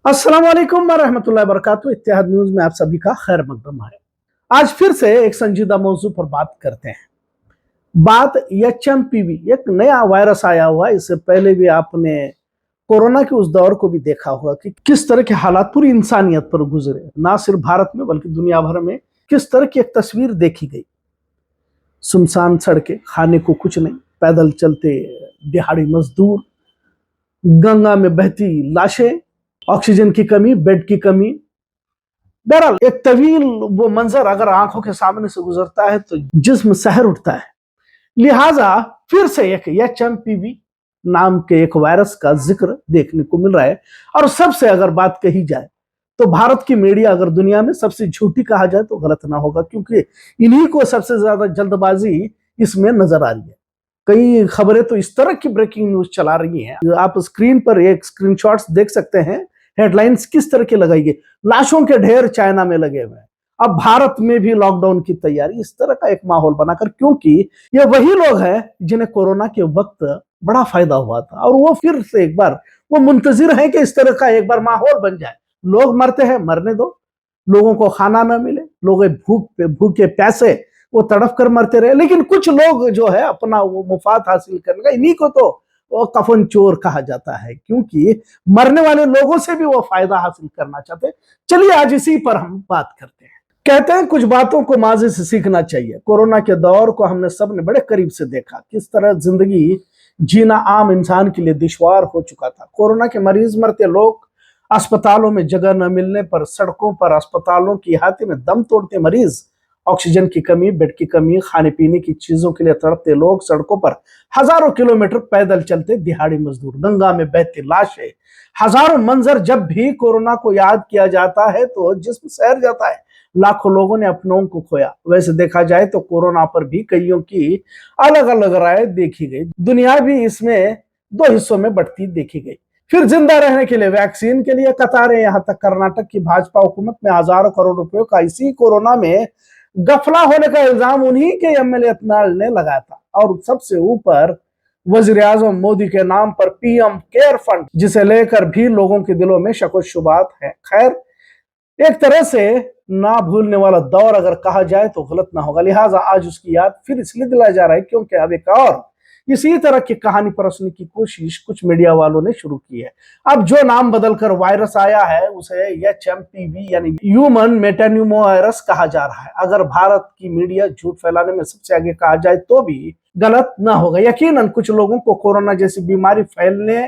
अस्सलाम वालेकुम वरहमतुल्लाहि वबरकातुहू। इत्तेहाद न्यूज में आप सभी का खैर मकदम है। आज फिर से एक संजीदा मौजू पर बात करते हैं। बात एचएमपीवी, एक नया वायरस आया हुआ है। इससे पहले भी आपने कोरोना के उस दौर को भी देखा होगा कि किस तरह के हालात पूरी इंसानियत पर गुजरे, ना सिर्फ भारत में बल्कि दुनिया भर में। किस तरह की एक तस्वीर देखी गई, सुनसान सड़कें, खाने को कुछ नहीं, पैदल चलते दिहाड़ी मजदूर, गंगा में बहती लाशें, ऑक्सीजन की कमी, बेड की कमी। बहरहाल एक तवील वो मंजर अगर आंखों के सामने से गुजरता है तो जिस्म सहर उठता है। लिहाजा फिर से एक एचएमपीवी नाम के एक वायरस का जिक्र देखने को मिल रहा है। और सबसे अगर बात कही जाए तो भारत की मीडिया अगर दुनिया में सबसे झूठी कहा जाए तो गलत ना होगा, क्योंकि इन्हीं को सबसे ज्यादा जल्दबाजी इसमें नजर आ रही है। कई खबरें तो इस तरह की ब्रेकिंग न्यूज चला रही हैं, आप स्क्रीन पर एक स्क्रीनशॉट्स देख सकते हैं। हेडलाइंस किस तरह की लगाई गई, लाशों के ढेर चाइना में लगे हुए हैं, अब भारत में भी लॉकडाउन की तैयारी, इस तरह का एक माहौल बनाकर। क्योंकि ये वही लोग हैं जिन्हें कोरोना के वक्त बड़ा फायदा हुआ था, और वो फिर से एक बार वो मुंतजिर है कि इस तरह का एक बार माहौल बन जाए। लोग मरते हैं, मरने दो, लोगों को खाना ना मिले, लोग भूखे प्यासे वो तड़फ कर मरते रहे। लेकिन कुछ लोग जो है अपना वो मुफाद हासिल करने का, इन्हीं को तो वो कफन चोर कहा जाता है, क्योंकि मरने वाले लोगों से भी वो फायदा हासिल करना चाहते हैं। चलिए आज इसी पर हम बात करते हैं। कहते हैं कुछ बातों को माजी से सीखना चाहिए। कोरोना के दौर को हमने सबने बड़े करीब से देखा, किस तरह जिंदगी जीना आम इंसान के लिए दुश्वार हो चुका था। कोरोना के मरीज मरते, लोग अस्पतालों में जगह न मिलने पर सड़कों पर अस्पतालों की अहाते में दम तोड़ते मरीज, ऑक्सीजन की कमी, बेड की कमी, खाने पीने की चीजों के लिए तड़पते लोग, सड़कों पर हजारों किलोमीटर पैदल चलते दिहाड़ी मजदूर, गंगा में बहती लाशें, हजारों मंजर। जब भी कोरोना को याद किया जाता है तो जिस्म सहर जाता है। लाखों लोगों ने अपनों को खोया। वैसे देखा जाए तो कोरोना पर भी कईयों की अलग अलग राय देखी गई। दुनिया भी इसमें दो हिस्सों में बढ़ती देखी गई। फिर जिंदा रहने के लिए वैक्सीन के लिए कतारें, यहां तक कर्नाटक की भाजपा हुकूमत में हजारों करोड़ रुपयों का इसी कोरोना में गफला होने का इल्जाम उन्हीं के एमएलए अतनाल ने लगाया था। और सबसे ऊपर वजीर आजम मोदी के नाम पर पीएम केयर फंड, जिसे लेकर भी लोगों के दिलों में शक व शुबात है। खैर, एक तरह से ना भूलने वाला दौर अगर कहा जाए तो गलत ना होगा। लिहाजा आज उसकी याद फिर इसलिए दिलाया जा रहा है क्योंकि अब एक और इसी तरह की कहानी परसने की कोशिश कुछ मीडिया वालों ने शुरू की है। अब जो नाम बदलकर वायरस आया है उसे एचएमपीवी यानी ह्यूमन मेटान्यूमो वायरस कहा जा रहा है। अगर भारत की मीडिया झूठ फैलाने में सबसे आगे कहा जाए तो भी गलत ना होगा। यकीनन कुछ लोगों को कोरोना जैसी बीमारी फैलने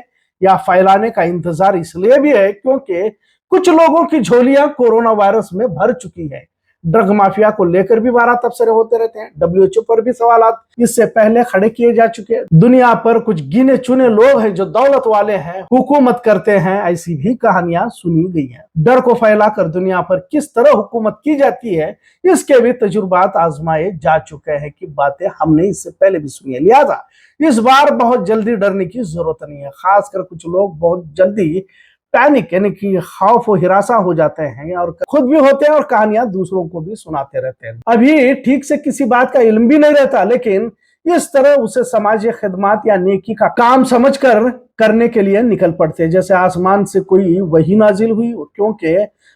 या फैलाने का इंतजार इसलिए भी है क्योंकि कुछ लोगों की झोलियां कोरोना वायरस में भर चुकी है। ड्रग माफिया को लेकर भी बारह तबसरे होते रहते हैं। डब्ल्यूएचओ पर भी सवालात इससे पहले खड़े किए जा चुके हैं। दुनिया पर कुछ गिने चुने लोग हैं जो दौलत वाले हैं, हुकूमत करते हैं, ऐसी भी कहानियां सुनी गई हैं। डर को फैलाकर दुनिया पर किस तरह हुकूमत की जाती है इसके भी तजुर्बात आजमाए जा चुके हैं कि बातें हमने इससे पहले भी सुनी है। लिहाजा इस बार बहुत जल्दी डरने की जरूरत नहीं है। खासकर कुछ लोग बहुत जल्दी पैनिक यानी कि खौफ व हिरासा हो जाते हैं और खुद भी होते हैं और कहानियां दूसरों को भी सुनाते रहते हैं। अभी ठीक से किसी बात का इल्म भी नहीं रहता, लेकिन इस तरह उसे समाज खिदमत या नेकी का काम समझकर करने के लिए निकल पड़ते हैं, जैसे आसमान से कोई वही नाजिल हुई। क्योंकि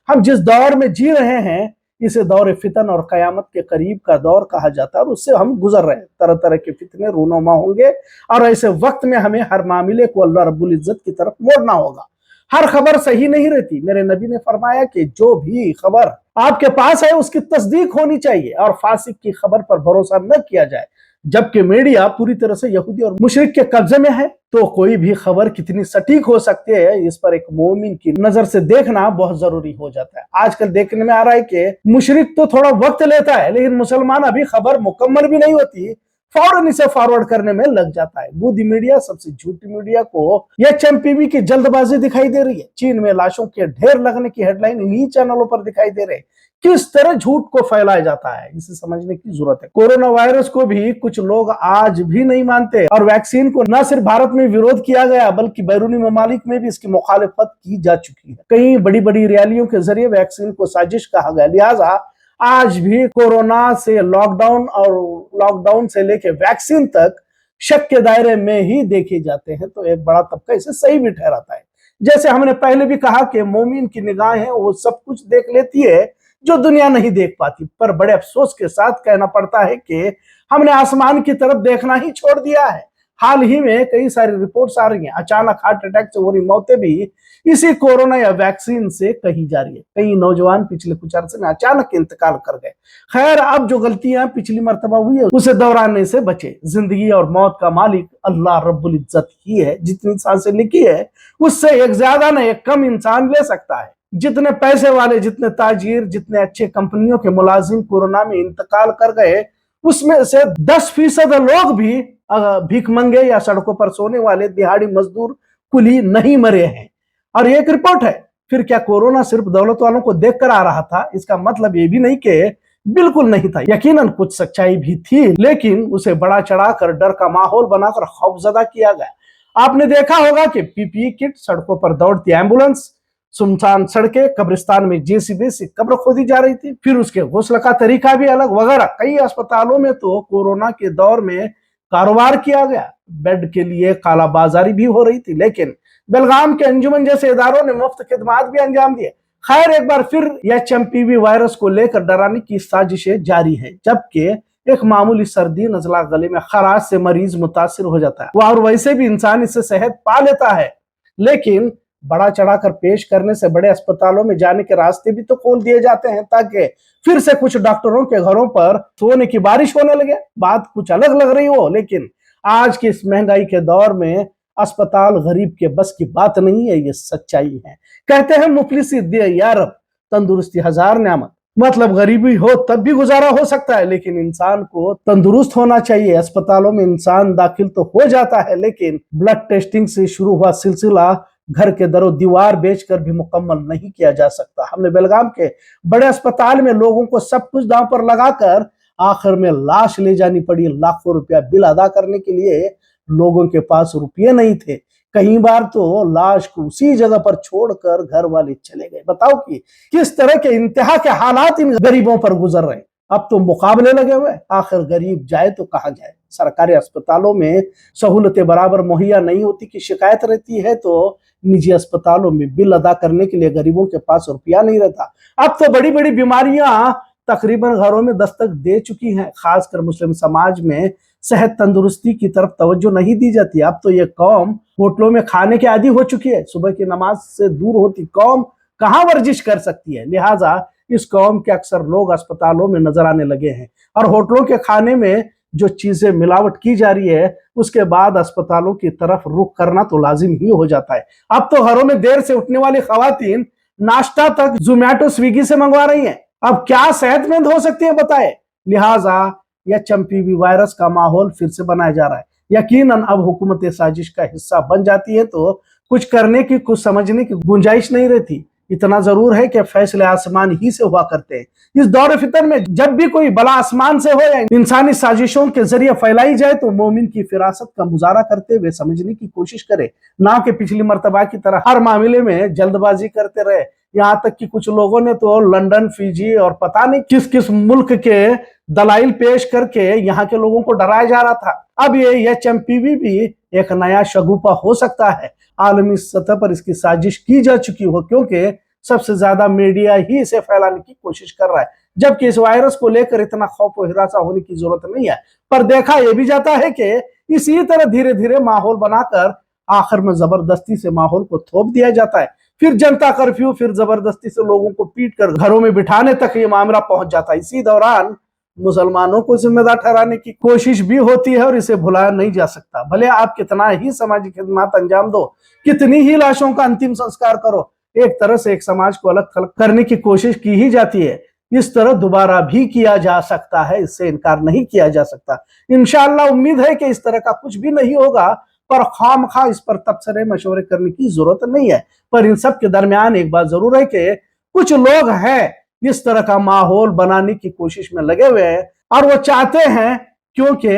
हम जिस दौर में जी रहे हैं इसे दौर फितन और कयामत के करीब का दौर कहा जाता है, और उससे हम गुजर रहे हैं। तरह तरह के फितने रूनुमा होंगे और ऐसे वक्त में हमें हर मामले को अल्लाह रब्बुल इज्जत की तरफ मोड़ना होगा। हर खबर सही नहीं रहती। मेरे नबी ने फरमाया कि जो भी खबर आपके पास है उसकी तस्दीक होनी चाहिए और फासिक की खबर पर भरोसा न किया जाए। जबकि मीडिया पूरी तरह से यहूदी और मुशरिक के कब्जे में है तो कोई भी खबर कितनी सटीक हो सकती है इस पर एक मोमिन की नजर से देखना बहुत जरूरी हो जाता है। आजकल देखने में आ रहा है कि मुशरिक तो थोड़ा वक्त लेता है, लेकिन मुसलमान अभी खबर मुकम्मल भी नहीं होती फौरन इसे फॉरवर्ड करने में लग जाता है। गोदी मीडिया सबसे झूठी मीडिया को एचएमपीवी की जल्दबाजी दिखाई दे रही है। चीन में लाशों के ढेर लगने की हेडलाइन इन्हीं चैनलों पर दिखाई दे रहे हैं। किस तरह झूठ को फैलाया जाता है इसे समझने की जरूरत है। कोरोना वायरस को भी कुछ लोग आज भी नहीं मानते और वैक्सीन को न सिर्फ भारत में विरोध किया गया बल्कि बैरूनी ममालिक में भी इसकी मुखालिफत की जा चुकी है। कई बड़ी बड़ी रैलियों के जरिए वैक्सीन को साजिश कहा गया। लिहाजा आज भी कोरोना से लॉकडाउन और लॉकडाउन से लेके वैक्सीन तक शक के दायरे में ही देखे जाते हैं, तो एक बड़ा तबका इसे सही भी ठहराता है। जैसे हमने पहले भी कहा कि मोमिन की निगाहें वो सब कुछ देख लेती है जो दुनिया नहीं देख पाती। पर बड़े अफसोस के साथ कहना पड़ता है कि हमने आसमान की तरफ देखना ही छोड़ दिया है। हाल ही में कई सारी रिपोर्ट्स आ रही हैं, अचानक हार्ट अटैक से हो रही मौतें भी इसी कोरोना या वैक्सीन से कही जा रही है। कई नौजवान पिछले कुछ अरसे में अचानक इंतकाल कर गए। खैर, अब जो गलतियां पिछली मर्तबा हुई है उसे दोहराने से बचे। जिंदगी और मौत का मालिक अल्लाह रब्बुल इज्जत ही है। जितनी सांसें लिखी है उससे एक ज्यादा न एक कम इंसान ले सकता है। जितने पैसे वाले, जितने ताजिर, जितने अच्छे कंपनियों के मुलाजिम कोरोना में इंतकाल कर गए, उसमें से 10% लोग भी भीख मंगे या सड़कों पर सोने वाले दिहाड़ी मजदूर कुली नहीं मरे हैं। और ये एक रिपोर्ट है। फिर क्या कोरोना सिर्फ दौलत वालों को देखकर आ रहा था? इसका मतलब ये भी नहीं कि बिल्कुल नहीं था। यकीनन कुछ सच्चाई भी थी, लेकिन उसे बड़ा चढ़ाकर डर का माहौल बनाकर खौफजदा किया गया। आपने देखा होगा कि पीपीई किट, सड़कों पर दौड़ती एम्बुलेंस, सुनसान सड़कें, कब्रिस्तान में जेसीबी से कब्र खोदी जा रही थी। फिर उसके गुस्ल का तरीका भी अलग वगैरह। कई अस्पतालों में तो कोरोना के दौर में कारोबार किया गया, बेड के लिए कालाबाजारी भी हो रही थी। लेकिन बेलगाम के अंजुमन जैसे इदारों ने मुफ्त खिदमात भी अंजाम दिए। खैर, एक बार फिर एचएमपीवी वायरस को लेकर डराने की साजिशें जारी है। जबकि एक मामूली सर्दी, नजला, गले में खराश से मरीज मुतासिर हो जाता है, और वैसे भी इंसान इससे सेहत पा लेता है। लेकिन बड़ा चढ़ाकर पेश करने से बड़े अस्पतालों में जाने के रास्ते भी तो खोल दिए जाते हैं, ताकि फिर से कुछ डॉक्टरों के घरों पर सोने की बारिश होने लगे। बात कुछ अलग लग रही हो, लेकिन आज की इस महंगाई के दौर में अस्पताल गरीब के बस की बात नहीं है, ये सच्चाई है। कहते हैं मुफलिसी दे या रब, तंदुरुस्ती हजार नेमत। मतलब गरीबी हो तब भी गुजारा हो सकता है, लेकिन इंसान को तंदुरुस्त होना चाहिए। अस्पतालों में इंसान दाखिल तो हो जाता है, लेकिन ब्लड टेस्टिंग से शुरू हुआ सिलसिला घर के दरो दीवार बेचकर भी मुकम्मल नहीं किया जा सकता। हमने बेलगाम के बड़े अस्पताल में लोगों को सब कुछ दांव पर लगाकर आखिर में लाश ले जानी पड़ी। लाखों रुपया बिल अदा करने के लिए लोगों के पास रुपये नहीं थे। कई बार तो लाश को उसी जगह पर छोड़कर घर वाले चले गए। बताओ कि किस तरह के इंतहा के हालात इन गरीबों पर गुजर रहे हैं। अब तो मुकाबले लगे हुए, आखिर गरीब जाए तो कहां जाए। सरकारी अस्पतालों में सहूलतें बराबर मुहैया नहीं होती की शिकायत रहती है, तो निजी अस्पतालों में बिल अदा करने के लिए गरीबों के पास रुपया नहीं रहता। अब तो बड़ी बड़ी बीमारियां तकरीबन घरों में दस्तक दे चुकी हैं। खासकर मुस्लिम समाज में सेहत तंदुरुस्ती की तरफ तवज्जो नहीं दी जाती। अब तो ये कौम होटलों में खाने के आदी हो चुकी है। सुबह की नमाज से दूर होती कौम कहां वर्जिश कर सकती है? लिहाजा इस कौम के अक्सर लोग अस्पतालों में नजर आने लगे हैं, और होटलों के खाने में जो चीजें मिलावट की जा रही है उसके बाद अस्पतालों की तरफ रुख करना तो लाजिम ही हो जाता है। अब तो घरों में देर से उठने वाली खवातीन नाश्ता तक जोमैटो, स्विगी से मंगवा रही हैं। अब क्या सेहतमंद हो सकती है बताए? लिहाजा एचएमपीवी वायरस का माहौल फिर से बनाया जा रहा है। यकीनन अब हुकूमत साजिश का हिस्सा बन जाती है तो कुछ करने की, कुछ समझने की गुंजाइश नहीं रहती। इतना जरूर है कि फैसले आसमान ही से हुआ करते हैं। इस दौर फितर में जब भी कोई बला आसमान से हो या इंसानी साजिशों के जरिए फैलाई जाए, तो मोमिन की फिरासत का मुजाहरा करते हुए समझने की कोशिश करे, ना कि पिछली मर्तबा की तरह हर मामले में जल्दबाजी करते रहे। यहाँ तक कि कुछ लोगों ने तो लंदन, फिजी और पता नहीं किस किस मुल्क के दलाइल पेश करके यहाँ के लोगों को डराया जा रहा था। अब ये एचएमपीवी भी एक नया शगुफा हो सकता है। आलमी सतह पर इसकी साजिश की जा चुकी हो, क्योंकि सबसे ज्यादा मीडिया ही इसे फैलाने की कोशिश कर रहा है, जबकि इस वायरस को लेकर इतना खौफ व हिरासा होने की जरूरत नहीं है। पर देखा यह भी जाता है कि इसी तरह धीरे धीरे माहौल बनाकर आखिर में जबरदस्ती से माहौल को थोप दिया जाता है। फिर जनता कर्फ्यू, फिर जबरदस्ती से लोगों को पीट कर घरों में बिठाने तक ये मामला पहुंच जाता है। इसी दौरान मुसलमानों को जिम्मेदार ठहराने की कोशिश भी होती है, और इसे भुलाया नहीं जा सकता। भले आप कितना ही सामाजिक खिदमत अंजाम दो, कितनी ही लाशों का अंतिम संस्कार करो, एक तरह से एक समाज को अलग थलग करने की कोशिश की ही जाती है। इस तरह दोबारा भी किया जा सकता है, इससे इनकार नहीं किया जा सकता। इंशाअल्लाह उम्मीद है कि इस तरह का कुछ भी नहीं होगा, पर खामखा इस पर तबसरे मशवरे करने की जरूरत नहीं है। पर इन सब के दरमियान एक बात जरूर है कि कुछ लोग हैं इस तरह का माहौल बनाने की कोशिश में लगे हुए हैं, और वो चाहते हैं क्योंकि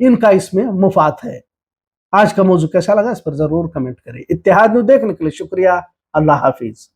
इनका इसमें मुफाद है। आज का मौजू कैसा लगा इस पर जरूर कमेंट करें। इत्तेहाद न्यूज़ देखने के लिए शुक्रिया। अल्लाह हाफिज।